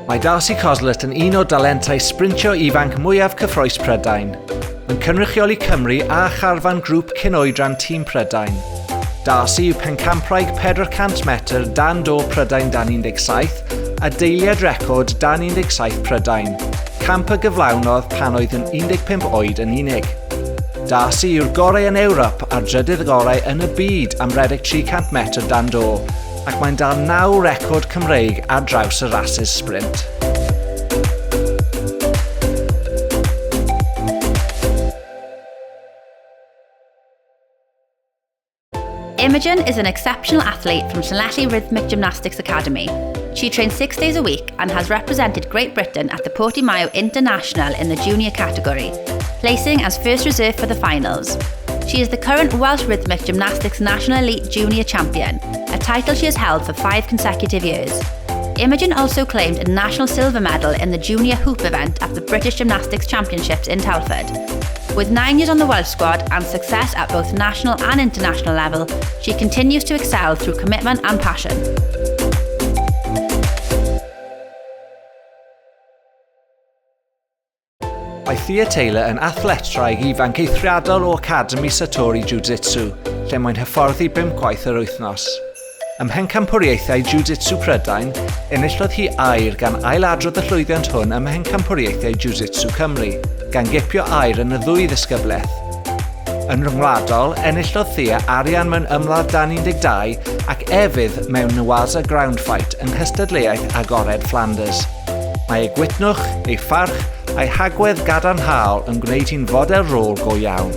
Mae Darcy Coslet yn un o dalentau sprintio ifanc mwyaf cyffrous Prydain. Yn cynrychioli Cymru a charfan grŵp cyn-oedran tîm Prydain. Darcy yw pencampraig 400 metr dan do Prydain dan 17 a deiliad record dan 17 Prydain. Camp y gyflawnodd pan oedd yn 15 oed yn unig. Darcy yw'r gorau yn Ewrop a'r drydydd gorau yn y byd am rhedeg 300 metr dan do, ac mae'n dal 9 record Cymreig ar draws y rasys sprint. Imogen is an exceptional athlete from Llanelli Rhythmic Gymnastics Academy. She trains 6 days a week and has represented Great Britain at the Portimao International in the junior category, placing as first reserve for the finals. She is the current Welsh Rhythmic Gymnastics National Elite Junior Champion, a title she has held for 5 consecutive years. Imogen also claimed a national silver medal in the junior hoop event at the British Gymnastics Championships in Telford. With 9 years on the Welsh squad and success at both national and international level, she continues to excel through commitment and passion. Mae Thea Taylor yn athletraig ifanc eithriadol o Academi Satori Jiu-Jitsu, lle mae'n hyfforddi 5 gwaith yr wythnos. Ym Mhencampwriaethau Jiu-Jitsu Prydain, enillodd hi air gan ailadrodd y llwyddiant hwn ym Mhencampwriaethau Jiu-Jitsu Cymru, gan gipio air yn y 2 ddisgybleth. Yn ryngwladol, enillodd Thea arian mewn ymladd dan 12 ac efydd mewn Newaza Ground Fight yng nghystadleuaeth agored Flanders. Mae ei gwitnwch, ei pharch a'i hagwedd gadarnhaol yn gwneud hi'n fodel rôl go iawn.